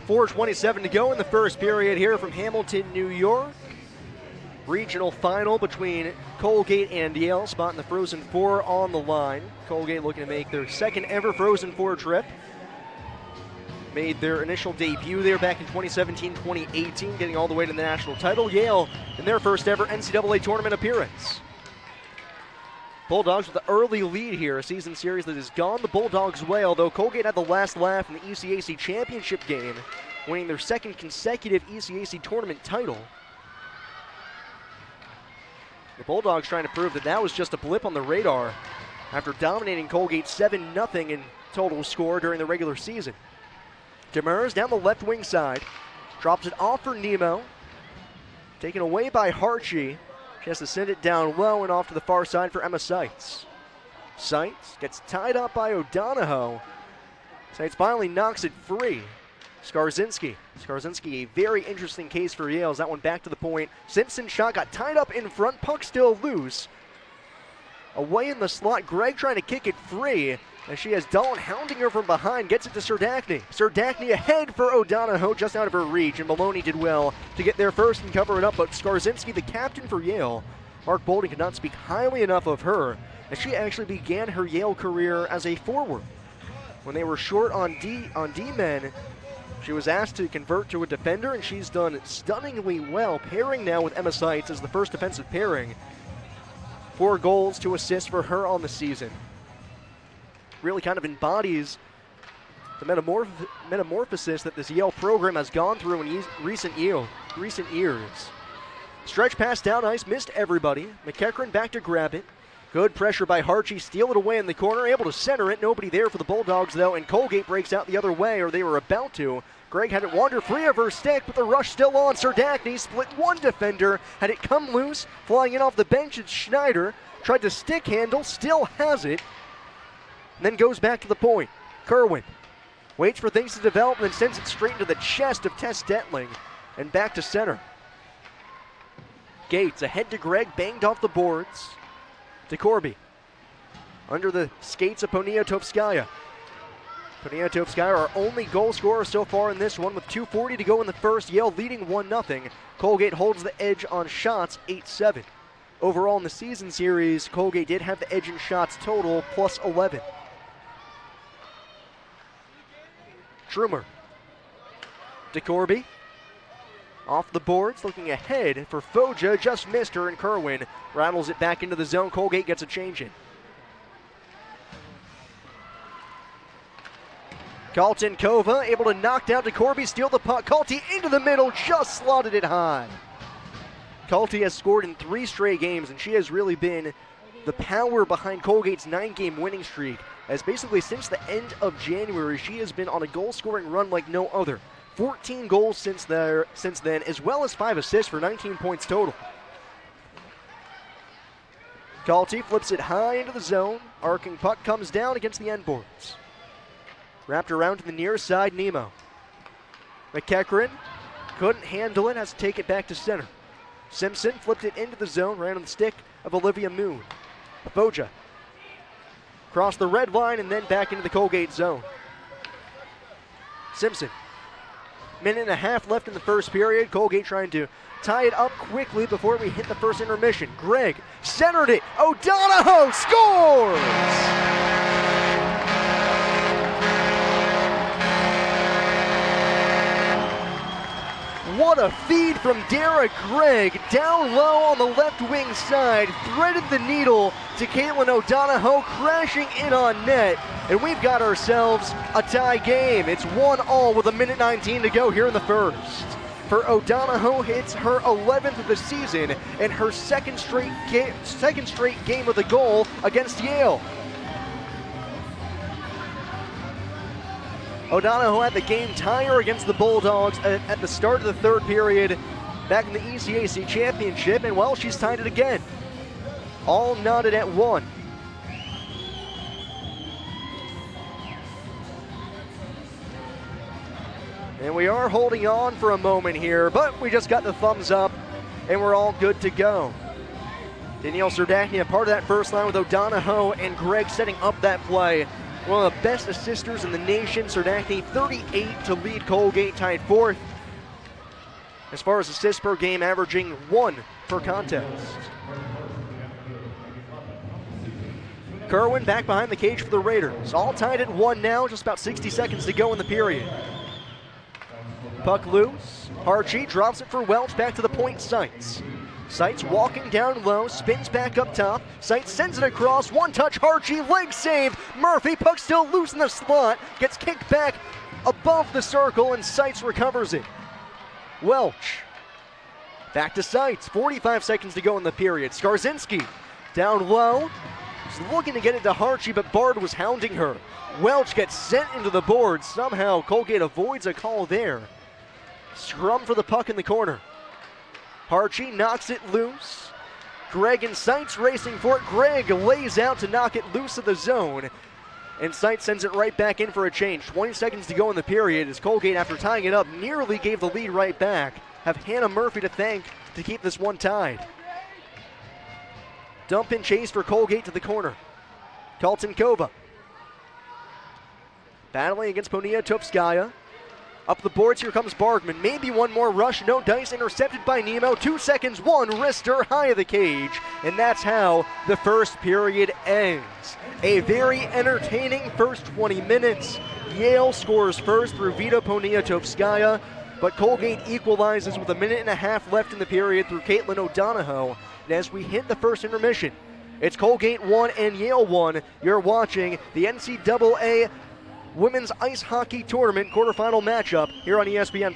4:27 to go in the first period here from Hamilton, New York. Regional final between Colgate and Yale, spot in the Frozen Four on the line. Colgate looking to make their second ever Frozen Four trip. Made their initial debut there back in 2017-2018, getting all the way to the national title. Yale in their first ever NCAA tournament appearance. Bulldogs with the early lead here, a season series that has gone the Bulldogs' way, although Colgate had the last laugh in the ECAC championship game, winning their second consecutive ECAC tournament title. The Bulldogs trying to prove that that was just a blip on the radar after dominating Colgate 7-0 in total score during the regular season. Demers down the left wing side, drops it off for Nemo, taken away by Harchie. She has to send it down low and off to the far side for Emma Seitz. Seitz gets tied up by O'Donohoe. Seitz finally knocks it free. Skarzinski, a very interesting case for Yale. That one back to the point. Simpson shot got tied up in front, puck still loose. Away in the slot, Gregg trying to kick it free. As she has Dawn hounding her from behind, gets it to Serdachny. Serdachny ahead for O'Donohoe, just out of her reach, and Maloney did well to get there first and cover it up, but Skarzinski, the captain for Yale, Mark Bolden could not speak highly enough of her, as she actually began her Yale career as a forward. When they were short on D-men, she was asked to convert to a defender, and she's done stunningly well, pairing now with Emma Seitz as the first defensive pairing. 4 goals, 2 assists for her on the season. Really kind of embodies the metamorphosis that this Yale program has gone through in recent years. Stretch pass down ice, missed everybody. McEachran back to grab it. Good pressure by Harchie, steal it away in the corner, able to center it. Nobody there for the Bulldogs though, and Colgate breaks out the other way, or they were about to. Gregg had it wander free of her stick, but the rush still on. Serdachny split one defender, had it come loose, flying in off the bench. It's Schneider, tried to stick handle, still has it. And then goes back to the point. Kerwin waits for things to develop and then sends it straight into the chest of Tess Detling and back to center. Gates ahead to Gregg, banged off the boards. To Corby. Under the skates of Poniatovskaya. Poniatovskaya, our only goal scorer so far in this one, with 2:40 to go in the first. Yale leading 1-0. Colgate holds the edge on shots, 8-7. Overall in the season series, Colgate did have the edge in shots total, plus 11. Trumer to Corby. Off the boards, looking ahead for Foja, just missed her, and Kerwin rattles it back into the zone. Colgate gets a change in. Carlton Kova able to knock down to Corby, steal the puck. Kalti into the middle, just slotted it high. Kalti has scored in 3 straight games, and she has really been the power behind Colgate's 9-game winning streak, as basically since the end of January, she has been on a goal-scoring run like no other. 14 goals since then, as well as 5 assists for 19 points total. Kalti flips it high into the zone. Arcing puck comes down against the end boards. Wrapped around to the near side, Nemo. McEachran couldn't handle it, has to take it back to center. Simpson flipped it into the zone, ran on the stick of Olivia Moon. Foja crossed the red line and then back into the Colgate zone. Simpson. Minute and a half left in the first period. Colgate trying to tie it up quickly before we hit the first intermission. Gregg centered it. O'Donohoe scores! What a feed from Dara Gregg, down low on the left wing side, threaded the needle to Caitlin O'Donohoe, crashing in on net, and we've got ourselves a tie game. It's 1-1 with 1:19 to go here in the first. For O'Donohoe, it's her 11th of the season and her second straight game with a goal against Yale. O'Donohoe had the game tire against the Bulldogs at the start of the third period back in the ECAC championship, and well, she's tied it again. All knotted at 1. And we are holding on for a moment here, but we just got the thumbs up, and we're all good to go. Danielle Serdachny, a part of that first line with O'Donohoe and Gregg setting up that play. One of the best assisters in the nation, Serdachny 38 to lead Colgate, tied 4th. As far as assists per game, averaging 1 per contest. Kerwin back behind the cage for the Raiders. All tied at 1 now, just about 60 seconds to go in the period. Puck loose. Harchie drops it for Welch, back to the point, Seitz. Seitz walking down low, spins back up top. Seitz sends it across, one touch, Harchie, leg save. Murphy, puck still loose in the slot, gets kicked back above the circle, and Seitz recovers it. Welch, back to Seitz, 45 seconds to go in the period. Skarzinski, down low, was looking to get it to Harchie, but Bard was hounding her. Welch gets sent into the boards. Somehow Colgate avoids a call there. Scrum for the puck in the corner. Harchie knocks it loose. Gregg and Seitz racing for it. Gregg lays out to knock it loose of the zone. And Seitz sends it right back in for a change. 20 seconds to go in the period as Colgate, after tying it up, nearly gave the lead right back. Have Hannah Murphy to thank to keep this one tied. Dump and chase for Colgate to the corner. Kaltenkova battling against Poniatowskaya. Up the boards, here comes Bargman. Maybe one more rush, no dice, intercepted by Nemo. 2 seconds, one wrister high of the cage. And that's how the first period ends. A very entertaining first 20 minutes. Yale scores first through Vita Poniatowskaya, but Colgate equalizes with 1.5 minutes left in the period through Caitlin O'Donohoe. And as we hit the first intermission, it's Colgate 1 and Yale 1. You're watching the NCAA Women's Ice Hockey Tournament quarterfinal matchup here on ESPN+.